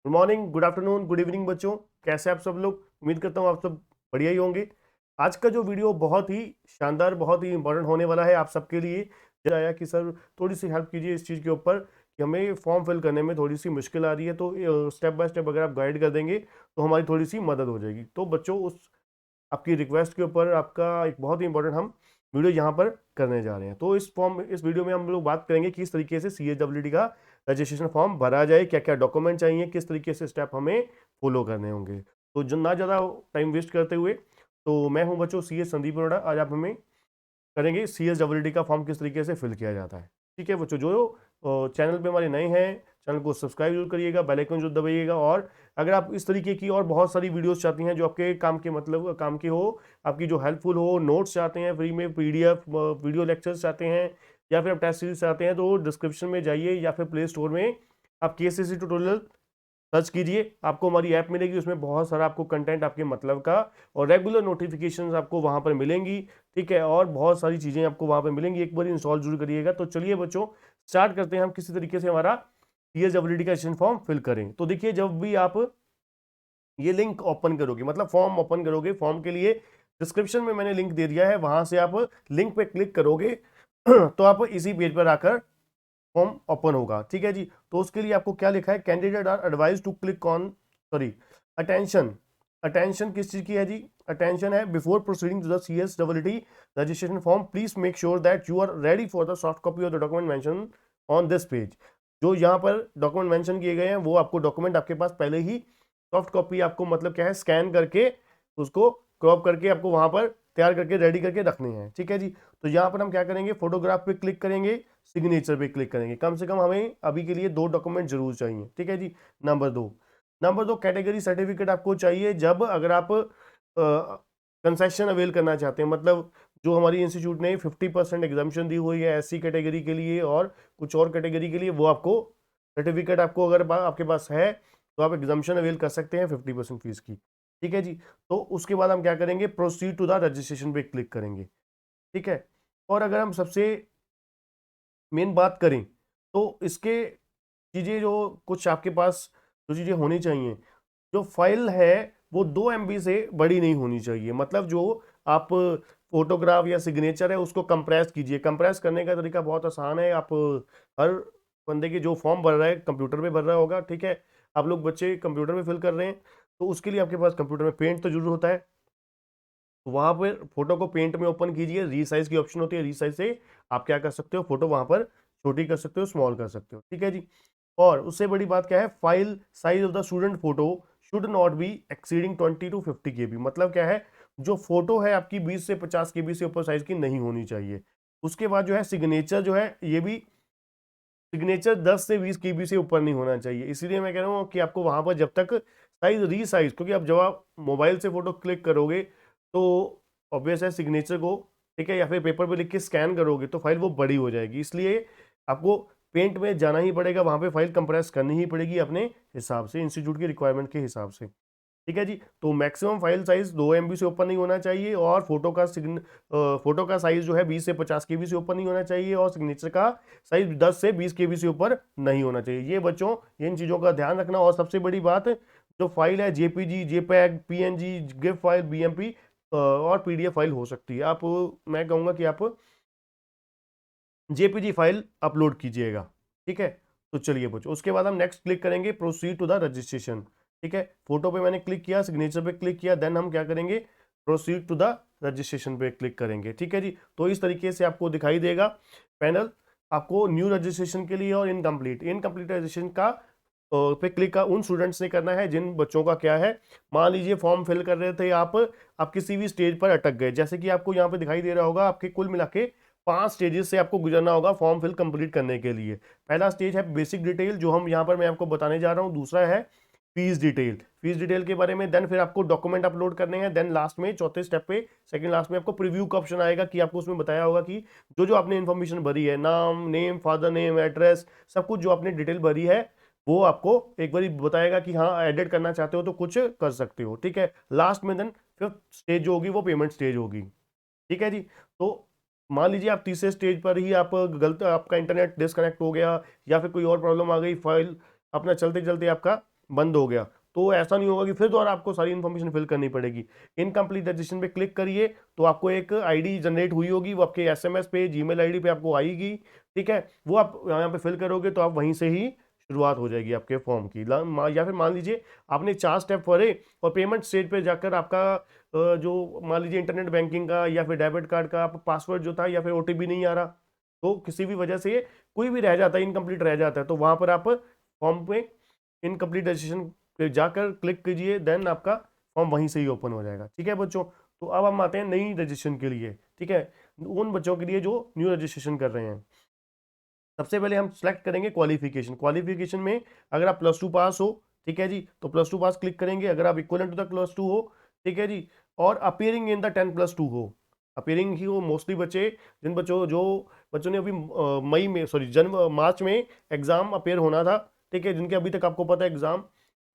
Good morning, good afternoon, good evening बच्चों। कैसे आप सब लोग? उम्मीद करता हूँ आप सब बढ़िया ही होंगे। आज का जो वीडियो बहुत ही शानदार, बहुत ही इंपॉर्टेंट होने वाला है आप सबके लिए। जब आया कि सर थोड़ी सी हेल्प कीजिए इस चीज़ के ऊपर कि हमें फॉर्म फिल करने में थोड़ी सी मुश्किल आ रही है, तो स्टेप बाय स्टेप अगर आप गाइड कर देंगे तो हमारी थोड़ी सी मदद हो जाएगी। तो बच्चों, उस आपकी रिक्वेस्ट के ऊपर आपका एक बहुत ही इंपॉर्टेंट हम वीडियो यहाँ पर करने जा रहे हैं। तो इस वीडियो में हम लोग बात करेंगे कि किस तरीके से CHWD का रजिस्ट्रेशन फॉर्म भरा जाए, क्या क्या डॉक्यूमेंट चाहिए, किस तरीके से स्टेप हमें फॉलो करने होंगे। तो जो ना ज़्यादा टाइम वेस्ट करते हुए, तो मैं हूं बच्चों CS संदीप अरोड़ा। आज आप हमें करेंगे CHWD का फॉर्म किस तरीके से फिल किया जाता है। ठीक है बच्चों, जो चैनल पे हमारे नए हैं, चैनल को सब्सक्राइब जरूर करिएगा, बेल आइकन जरूर दबाइएगा। और अगर आप इस तरीके की और बहुत सारी वीडियोस चाहती हैं जो आपके काम के मतलब काम की हो, आपकी जो हेल्पफुल हो, नोट्स चाहते हैं फ्री में, PDF वीडियो लेक्चर्स चाहते हैं, या फिर आप टेस्ट सीरीज चाहते हैं, तो डिस्क्रिप्शन में जाइए या फिर प्ले स्टोर में आप KCC ट्यूटोरियल सर्च कीजिए। आपको हमारी ऐप मिलेगी, उसमें बहुत सारा आपको कंटेंट आपके मतलब का और रेगुलर नोटिफिकेशंस आपको वहां पर मिलेंगी। ठीक है, और बहुत सारी चीज़ें आपको वहां पर मिलेंगी। एक बार इंस्टॉल जरूर करिएगा। तो चलिए बच्चों, स्टार्ट करते हैं हम किसी तरीके से हमारा CHWD का रजिस्ट्रेशन फॉर्म फिल करें। तो देखिए, जब भी आप ये लिंक ओपन करोगे, मतलब फॉर्म ओपन करोगे, फॉर्म के लिए डिस्क्रिप्शन में मैंने लिंक दे दिया है, वहां से आप लिंक पे क्लिक करोगे तो आप इसी पेज पर आकर फॉर्म ओपन होगा। ठीक है जी। तो उसके लिए आपको क्या लिखा है, candidate are advise to click on, sorry, attention. Attention किस चीज की है जी? अटेंशन है, before proceeding to the CHWD registration form please make sure that you are ready for the soft copy of the document mention on this page. जो यहाँ पर document mention किए गए हैं, वो आपको डॉक्यूमेंट आपके पास पहले ही सॉफ्ट कॉपी, आपको मतलब क्या है, स्कैन करके उसको क्रॉप करके आपको वहां पर तैयार करके रेडी करके रखनी है। ठीक है जी। तो यहाँ पर हम क्या करेंगे, फोटोग्राफ पे क्लिक करेंगे, सिग्नेचर पे क्लिक करेंगे। कम से कम हमें अभी के लिए 2 डॉक्यूमेंट जरूर चाहिए। ठीक है जी। नंबर दो कैटेगरी सर्टिफिकेट आपको चाहिए जब अगर आप कंसेशन अवेल करना चाहते हैं, मतलब जो हमारी इंस्टीट्यूट ने 50% एग्जामेशन दी हुई है SC कैटेगरी के लिए और कुछ और कैटेगरी के लिए, वो आपको सर्टिफिकेट आपको अगर आपके पास है तो आप एग्जामेशन अवेल कर सकते हैं 50% फीस की। ठीक है जी। तो उसके बाद हम क्या करेंगे, प्रोसीड टू द रजिस्ट्रेशन पे क्लिक करेंगे। ठीक है। और अगर हम सबसे मेन बात करें तो इसके चीज़ें जो कुछ आपके पास जो चीज़ें होनी चाहिए, जो फाइल है वो 2 MB से बड़ी नहीं होनी चाहिए। मतलब जो आप फोटोग्राफ या सिग्नेचर है उसको कंप्रेस कीजिए। कंप्रेस करने का तरीका बहुत आसान है। आप हर बंदे के जो फॉर्म भर रहा है कंप्यूटर पे भर रहा होगा। ठीक है, आप लोग बच्चे कंप्यूटर पे फिल कर रहे हैं, तो उसके लिए आपके पास कंप्यूटर में पेंट तो जरूर होता है। तो वहां पर फोटो को पेंट में ओपन कीजिए, रीसाइज की ऑप्शन होती है, रीसाइज से आप क्या कर सकते हो, फोटो वहां पर छोटी कर सकते हो, स्मॉल कर सकते हो। ठीक है जी। और उससे बड़ी बात क्या है, file size of the student photo should not be exceeding 20 to 50 KB। मतलब क्या है, जो फोटो है आपकी 20 से 50 KB से ऊपर साइज की नहीं होनी चाहिए। उसके बाद जो है सिग्नेचर, जो है ये भी सिग्नेचर 10 से 20 KB से ऊपर नहीं होना चाहिए। इसीलिए मैं कह रहा हूँ कि आपको वहां पर जब तक साइज रीसाइज, क्योंकि अब जब आप मोबाइल से फोटो क्लिक करोगे तो ऑब्वियस है सिग्नेचर को, ठीक है, या फिर पेपर पे लिख के स्कैन करोगे तो फाइल वो बड़ी हो जाएगी। इसलिए आपको पेंट में जाना ही पड़ेगा, वहां पे फाइल कंप्रेस करनी ही पड़ेगी अपने हिसाब से, इंस्टीट्यूट की रिक्वायरमेंट के हिसाब से। ठीक है जी। तो मैक्सिमम फाइल साइज 2 MB से ऊपर नहीं होना चाहिए, और फोटो का साइज जो है 20 से 50 KB से ऊपर नहीं होना चाहिए, और सिग्नेचर का साइज 10 से 20 KB से ऊपर नहीं होना चाहिए। ये बच्चों, इन चीज़ों का ध्यान रखना। और सबसे बड़ी बात, जो फाइल है JPG, JPEG, PNG, GIF file, BMP और PDF फाइल हो सकती है। मैं कहूँगा कि आप JPG फाइल अपलोड कीजिएगा। ठीक है। तो चलिए बच्चों, उसके बाद हम नेक्स्ट क्लिक करेंगे, प्रोसीड टू द रजिस्ट्रेशन। ठीक है, फोटो पे मैंने क्लिक किया, सिग्नेचर पे क्लिक किया, देन हम क्या करेंगे, प्रोसीड टू द रजिस्ट्रेशन पे क्लिक करेंगे। ठीक है जी। तो इस तरीके से आपको दिखाई देगा पैनल, आपको न्यू रजिस्ट्रेशन के लिए और इनकम्प्लीट रजिस्ट्रेशन का पे क्लिक का उन स्टूडेंट्स ने करना है जिन बच्चों का क्या है, मान लीजिए फॉर्म फिल कर रहे थे आप किसी भी स्टेज पर अटक गए। जैसे कि आपको यहाँ पे दिखाई दे रहा होगा, आपके कुल मिला के 5 स्टेजेस से आपको गुजरना होगा फॉर्म फिल कंप्लीट करने के लिए। पहला स्टेज है बेसिक डिटेल, जो हम यहाँ पर मैं आपको बताने जा रहा हूँ। दूसरा है फीस डिटेल के बारे में। देन फिर आपको डॉक्यूमेंट अपलोड करने हैं। देन लास्ट में चौथे स्टेप पे, सेकंड लास्ट में, आपको प्रीव्यू का ऑप्शन आएगा कि आपको उसमें बताया होगा कि जो जो आपने इन्फॉर्मेशन भरी है, नाम, नेम, फादर नेम, एड्रेस, सब कुछ जो आपने डिटेल भरी है, वो आपको एक बार बताएगा कि हाँ एडिट करना चाहते हो तो कुछ कर सकते हो। ठीक है। लास्ट में देन फिफ्थ स्टेज जो होगी वो पेमेंट स्टेज होगी। ठीक है जी। तो मान लीजिए आप तीसरे स्टेज पर ही आप गलत, आपका इंटरनेट डिस्कनेक्ट हो गया या फिर कोई और प्रॉब्लम आ गई, फाइल अपना चलते चलते आपका बंद हो गया, तो ऐसा नहीं होगा कि फिर दोबारा आपको सारी इन्फॉर्मेशन फिल करनी पड़ेगी। इनकम्प्लीट रजिस्ट्रेशन पे क्लिक करिए तो आपको एक आईडी जनरेट हुई होगी, वो आपके एसएमएस पे, जीमेल आईडी पे आपको आएगी, ठीक है। वो आप यहाँ पे फिल करोगे तो आप वहीं से ही शुरुआत हो जाएगी आपके फॉर्म की। या फिर मान लीजिए आपने 4 स्टेप भरे और पेमेंट स्टेज पे जाकर आपका जो मान लीजिए इंटरनेट बैंकिंग का या फिर डेबिट कार्ड का पासवर्ड जो था या फिर ओटीपी नहीं आ रहा, तो किसी भी वजह से कोई भी रह जाता है, इनकम्प्लीट रह जाता है, तो वहां पर आप फॉर्म पे इनकम्प्लीट रजिस्ट्रेशन पे जाकर क्लिक कीजिए, देन आपका फॉर्म वहीं से ही ओपन हो जाएगा, ठीक है बच्चों। तो अब हम आते हैं नई रजिस्ट्रेशन के लिए, ठीक है, उन बच्चों के लिए जो न्यू रजिस्ट्रेशन कर रहे हैं। सबसे पहले हम सेलेक्ट करेंगे क्वालिफिकेशन। क्वालिफिकेशन में अगर आप +2 पास हो, ठीक है जी, तो +2 पास क्लिक करेंगे। अगर आप इक्वलेंट टू द +2 हो, ठीक है जी, और अपीयरिंग इन द 10+2 हो, अपीयरिंग ही हो मोस्टली बच्चे, जिन बच्चों जो बच्चों ने अभी मई में सॉरी मार्च में एग्जाम अपेयर होना था, ठीक है, जिनके अभी तक आपको पता है एग्जाम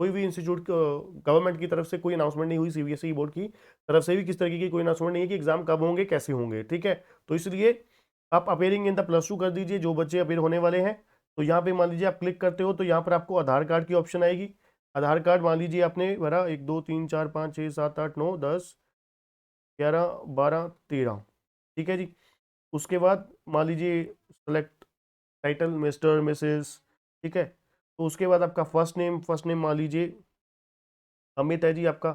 कोई भी इंस्टीट्यूट गवर्नमेंट की तरफ से कोई अनाउंसमेंट नहीं हुई, सीबीएसई बोर्ड की तरफ से भी किस तरीके की कोई अनाउंसमेंट नहीं है कि एग्जाम कब होंगे कैसे होंगे, ठीक है। तो इसलिए आप अपेयरिंग इन द +2 कर दीजिए, जो बच्चे अपेयर होने वाले हैं। तो यहाँ पे मान लीजिए आप क्लिक करते हो तो यहाँ पर आपको आधार कार्ड की ऑप्शन आएगी। आधार कार्ड मान लीजिए आपने भरा 1 2 3 4 5 6 7 8 9 10 11 12 13, ठीक है जी। उसके बाद मान लीजिए सेलेक्ट टाइटल मिस्टर मिसेस, ठीक है। तो उसके बाद आपका फर्स्ट नेम मान लीजिए अमित है जी आपका,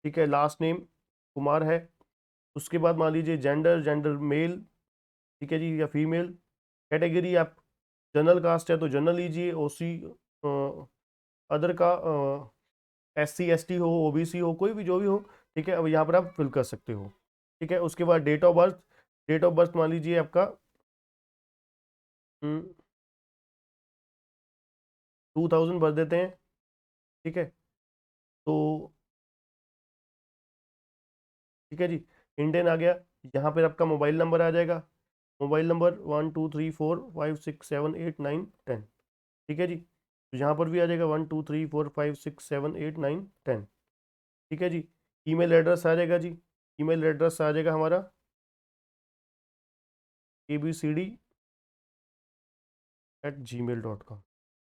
ठीक है। लास्ट नेम कुमार है। उसके बाद मान लीजिए जेंडर मेल, ठीक है जी, या फीमेल। कैटेगरी आप जनरल कास्ट है तो जनरल लीजिए, ओसी अदर का SC ST हो, OBC हो, कोई भी जो भी हो, ठीक है। अब यहाँ पर आप फिल कर सकते हो, ठीक है। उसके बाद डेट ऑफ बर्थ मान लीजिए आपका 2000 भर देते हैं, ठीक है। तो ठीक है जी, इंडियन आ गया। यहाँ पर आपका मोबाइल नंबर आ जाएगा, मोबाइल नंबर 1 2 3 4 5 6 7 8 9 10, ठीक है जी। तो यहाँ पर भी आ जाएगा 1 2 3 4 5 6 7 8 9 10, ठीक है जी। ईमेल एड्रेस आ जाएगा जी, ईमेल एड्रेस आ जाएगा हमारा abcd@gmail.com,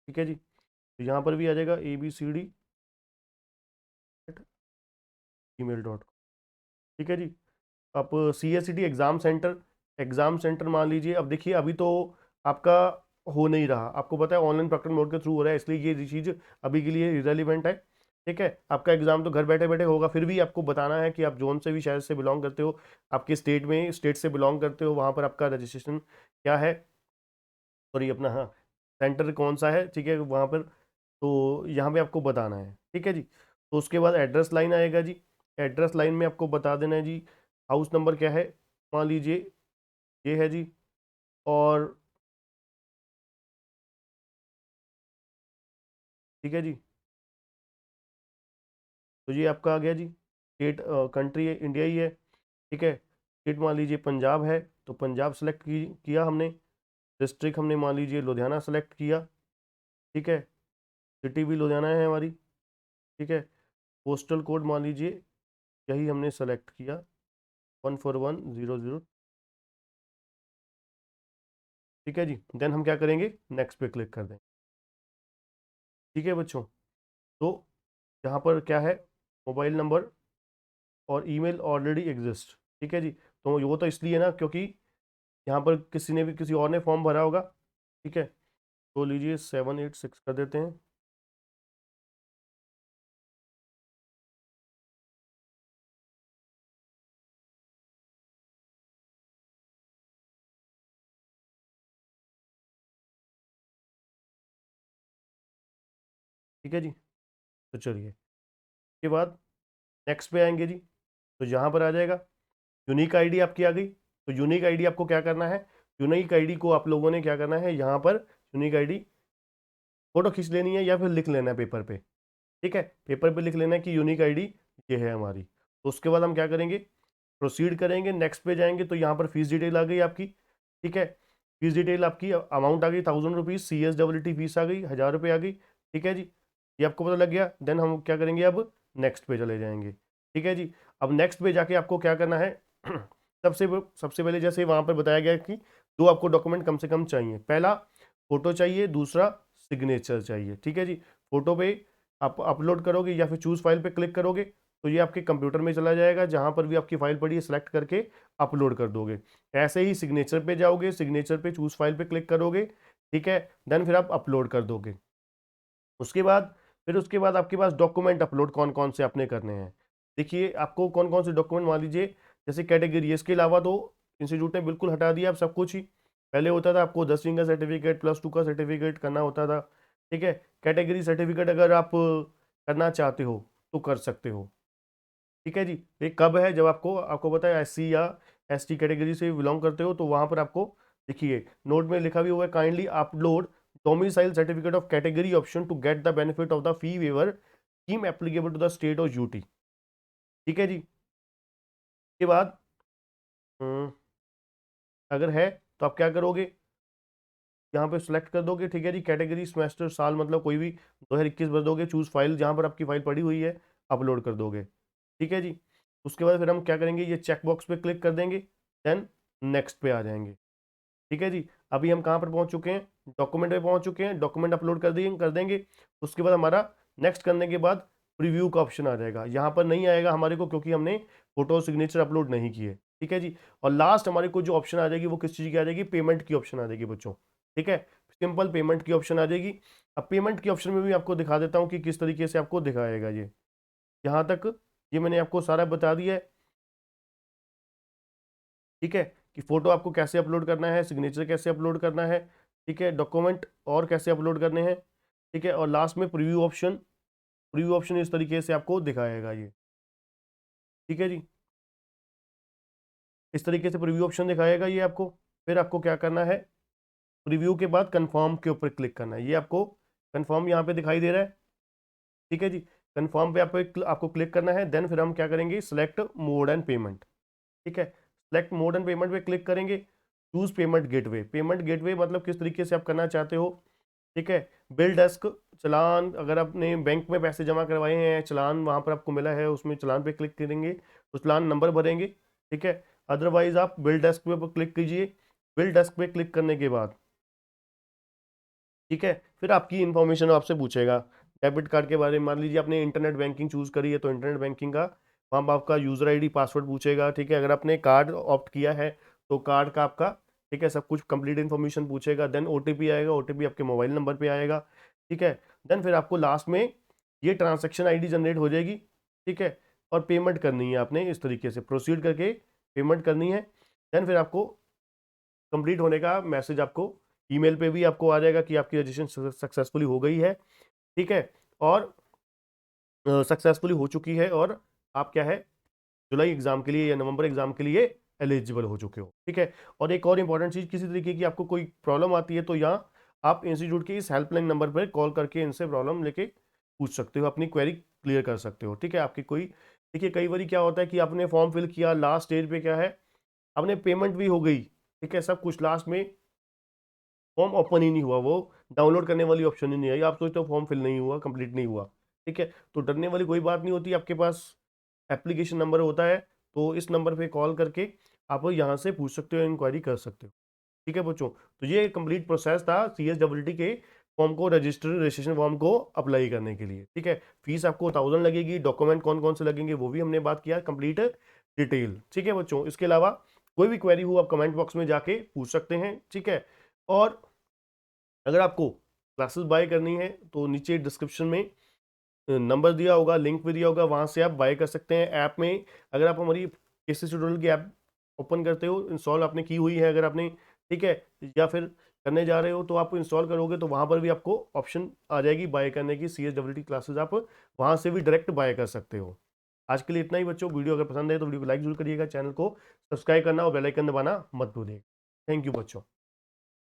ठीक है जी। तो यहाँ पर भी आ जाएगा abcd@gmail.com, ठीक है जी। आप CSCT एग्ज़ाम सेंटर मान लीजिए। अब देखिए अभी तो आपका हो नहीं रहा, आपको पता है ऑनलाइन प्रकरण मोड के थ्रू हो रहा है, इसलिए ये चीज़ अभी के लिए इरेलीवेंट है, ठीक है। आपका एग्जाम तो घर बैठे बैठे होगा, फिर भी आपको बताना है कि आप जोन से भी शहर से बिलोंग करते हो, आपके स्टेट से बिलोंग करते हो, वहाँ पर आपका रजिस्ट्रेशन क्या है, सॉरी अपना, हाँ, सेंटर कौन सा है, ठीक है, वहाँ पर। तो यहाँ पे आपको बताना है, ठीक है जी। तो उसके बाद एड्रेस लाइन आएगा जी, एड्रेस लाइन में आपको बता देना है जी हाउस नंबर क्या है, मान लीजिए ये है जी। और ठीक है जी, तो ये आपका आ गया जी। स्टेट कंट्री है इंडिया ही है, ठीक है। स्टेट मान लीजिए पंजाब है तो पंजाब सेलेक्ट किया हमने। डिस्ट्रिक्ट हमने मान लीजिए लुधियाना सेलेक्ट किया, ठीक है। सिटी भी लुधियाना है हमारी, ठीक है। पोस्टल कोड मान लीजिए यही हमने सेलेक्ट किया 14100, ठीक है जी। देन हम क्या करेंगे, नेक्स्ट पे क्लिक कर दें, ठीक है बच्चों। तो यहाँ पर क्या है, मोबाइल नंबर और ईमेल ऑलरेडी एग्जिस्ट, ठीक है जी। तो वो तो इसलिए ना क्योंकि यहाँ पर किसी और ने फॉर्म भरा होगा, ठीक है। तो लीजिए 786 कर देते हैं, ठीक है जी। तो चलिए इसके बाद नेक्स्ट पे आएंगे जी। तो यहाँ पर आ जाएगा यूनिक आईडी आपकी आ गई। तो यूनिक आईडी आपको क्या करना है, यूनिक आईडी को आप लोगों ने क्या करना है, यहाँ पर यूनिक आईडी फोटो खींच लेनी है या फिर लिख लेना है पेपर पे, ठीक है। पेपर पे लिख लेना है कि यूनिक आईडी ये है हमारी। तो उसके बाद हम क्या करेंगे, प्रोसीड करेंगे, नेक्स्ट पे जाएंगे। तो यहाँ पर फीस डिटेल आ गई आपकी, ठीक है। फीस डिटेल आपकी अमाउंट आ गई 1000 रुपीज़, CSWT फीस आ गई 1000 रुपये आ गई, ठीक है जी। ये आपको पता लग गया। देन हम क्या करेंगे, अब नेक्स्ट पे चले जाएंगे, ठीक है जी। अब नेक्स्ट पे जाके आपको क्या करना है सबसे सबसे पहले जैसे वहाँ पर बताया गया कि दो आपको डॉक्यूमेंट कम से कम चाहिए। पहला फोटो चाहिए, दूसरा सिग्नेचर चाहिए, ठीक है जी। फोटो पे आप अपलोड करोगे या फिर चूज फाइल पे क्लिक करोगे तो ये आपके कंप्यूटर में चला जाएगा, जहां पर भी आपकी फाइल पड़ी है सिलेक्ट करके अपलोड कर दोगे। ऐसे ही सिग्नेचर पे जाओगे, सिग्नेचर पे चूज फाइल पे क्लिक करोगे, ठीक है, देन फिर आप अपलोड कर दोगे। उसके बाद उसके बाद आपके पास डॉक्यूमेंट अपलोड कौन कौन से आपने करने हैं। देखिए आपको कौन कौन से डॉक्यूमेंट, मान लीजिए जैसे कैटेगरी, इसके अलावा तो इंस्टीट्यूट ने बिल्कुल हटा दिया अब सब कुछ ही। पहले होता था आपको 10वीं का सर्टिफिकेट, +2 का सर्टिफिकेट करना होता था, ठीक है। कैटेगरी सर्टिफिकेट अगर आप करना चाहते हो तो कर सकते हो, ठीक है जी। ये कब है, जब आपको आपको पता है SC या ST कैटेगरी से बिलोंग करते हो तो वहां पर आपको देखिए नोट में लिखा भी हुआ है, kindly upload domicile certificate of category option to get the benefit of the fee waiver scheme applicable to the state of UT, ठीक है जी। के बाद अगर है तो आप क्या करोगे, यहाँ पे सिलेक्ट कर दोगे, ठीक है जी। कैटेगरी सेमेस्टर साल मतलब कोई भी 2021 भर दोगे, चूज फाइल जहाँ पर आपकी फाइल पड़ी हुई है अपलोड कर दोगे, ठीक है जी। उसके बाद फिर हम क्या करेंगे, ये चेक बॉक्स पे क्लिक कर देंगे, देन नेक्स्ट पे आ जाएंगे, ठीक है जी। अभी हम कहाँ पर पहुँच चुके हैं, डॉक्यूमेंट पे पहुँच चुके हैं, डॉक्यूमेंट अपलोड कर देंगे। उसके बाद हमारा नेक्स्ट करने के बाद प्रीव्यू का ऑप्शन आ जाएगा, यहाँ पर नहीं आएगा हमारे को क्योंकि हमने फोटो सिग्नेचर अपलोड नहीं किए, ठीक है जी। और लास्ट हमारे को जो ऑप्शन आ जाएगी वो किस चीज़ की आ जाएगी, पेमेंट की ऑप्शन आ जाएगी बच्चों, ठीक है। सिंपल पेमेंट की ऑप्शन आ जाएगी। अब पेमेंट की ऑप्शन में भी आपको दिखा देता हूँ कि किस तरीके से आपको दिखाएगा ये। यहाँ तक ये मैंने आपको सारा बता दिया है, ठीक है, कि फोटो आपको कैसे अपलोड करना है, सिग्नेचर कैसे अपलोड करना है, ठीक है, डॉक्यूमेंट और कैसे अपलोड करने हैं, ठीक है। और लास्ट में प्रीव्यू ऑप्शन, प्रीव्यू ऑप्शन इस तरीके से आपको दिखाएगा ये, ठीक है जी। इस तरीके से प्रीव्यू ऑप्शन दिखाएगा ये आपको। फिर आपको क्या करना है, प्रीव्यू के बाद कंफर्म के ऊपर क्लिक करना है। ये आपको कंफर्म यहाँ पे दिखाई दे रहा है, ठीक है जी। कंफर्म पे आपको क्लिक करना है। देन फिर हम क्या करेंगे, सिलेक्ट मोड एंड पेमेंट, ठीक है। सिलेक्ट मोड एंड पेमेंट पे क्लिक करेंगे। Choose payment gateway, payment gateway मतलब किस तरीके से आप करना चाहते हो, ठीक है। बिल डेस्क, चलान, अगर आपने बैंक में पैसे जमा करवाए हैं, चलान वहां पर आपको मिला है, उसमें चलान पे क्लिक करेंगे तो चलान नंबर भरेंगे, ठीक है। अदरवाइज आप बिल डेस्क पे क्लिक कीजिए। बिल डेस्क पे क्लिक करने के बाद, ठीक है, फिर आपकी इंफॉर्मेशन आपसे पूछेगा डेबिट कार्ड के बारे में। मान लीजिए आपने इंटरनेट बैंकिंग चूज करी है तो इंटरनेट बैंकिंग का वहाँ पर आपका यूजर आईडी पासवर्ड पूछेगा, ठीक है। अगर आपने कार्ड ऑप्ट किया है तो कार्ड का आपका, ठीक है, सब कुछ कंप्लीट इन्फॉर्मेशन पूछेगा। देन OTP आएगा, OTP आपके मोबाइल नंबर पे आएगा, ठीक है। देन फिर आपको लास्ट में ये ट्रांजेक्शन ID जनरेट हो जाएगी, ठीक है। और पेमेंट करनी है आपने, इस तरीके से प्रोसीड करके पेमेंट करनी है। देन फिर आपको कंप्लीट होने का मैसेज आपको ईमेल पे भी आपको आ जाएगा कि आपकी रजिस्ट्रेशन सक्सेसफुली हो गई है, ठीक है, और सक्सेसफुली हो चुकी है, और आप क्या है, जुलाई एग्जाम के लिए या नवंबर एग्जाम के लिए एलिजिबल हो चुके हो, ठीक है। और एक और इंपॉर्टेंट चीज, किसी तरीके की आपको कोई प्रॉब्लम आती है तो यहाँ आप इंस्टीट्यूट के इस हेल्पलाइन नंबर पर कॉल करके इनसे प्रॉब्लम लेके पूछ सकते हो, अपनी क्वेरी क्लियर कर सकते हो, ठीक है। आपकी कोई, देखिए कई बार क्या होता है कि आपने फॉर्म फिल किया, लास्ट स्टेज पे क्या है, आपने पेमेंट भी हो गई, ठीक है, सब कुछ, लास्ट में फॉर्म ओपन ही नहीं हुआ, वो डाउनलोड करने वाली ऑप्शन ही नहीं आई। आप सोचते हो फॉर्म फिल नहीं हुआ, कंप्लीट नहीं हुआ, ठीक है। तो डरने वाली कोई बात नहीं होती, आपके पास एप्लीकेशन नंबर होता है, तो इस नंबर पे कॉल करके आप यहाँ से पूछ सकते हो, इंक्वायरी कर सकते हो, ठीक है बच्चों। तो ये कंप्लीट प्रोसेस था CSWT के फॉर्म को, रजिस्ट्रेशन फॉर्म को अप्लाई करने के लिए, ठीक है। फीस आपको 1000 लगेगी। डॉक्यूमेंट कौन कौन से लगेंगे वो भी हमने बात किया, कंप्लीट डिटेल, ठीक है बच्चों। इसके अलावा कोई भी क्वेरी हो आप कमेंट बॉक्स में जाके पूछ सकते हैं, ठीक है। और अगर आपको क्लासेस बाय करनी है तो नीचे डिस्क्रिप्शन में नंबर दिया होगा, लिंक भी दिया होगा, वहां से आप बाय कर सकते हैं। ऐप में अगर आप हमारी KC ट्यूटोरियल की ऐप ओपन करते हो, इंस्टॉल आपने की हुई है अगर आपने, ठीक है, या फिर करने जा रहे हो तो आप इंस्टॉल करोगे तो वहां पर भी आपको ऑप्शन आ जाएगी बाय करने की, CSWT क्लासेस आप वहां से भी डायरेक्ट बाय कर सकते हो। आज के लिए इतना ही बच्चों। वीडियो अगर पसंद है तो वीडियो को लाइक जरूर करिएगा, चैनल को सब्सक्राइब करना और बेल आइकन दबाना मत भूलिएगा। थैंक यू बच्चों।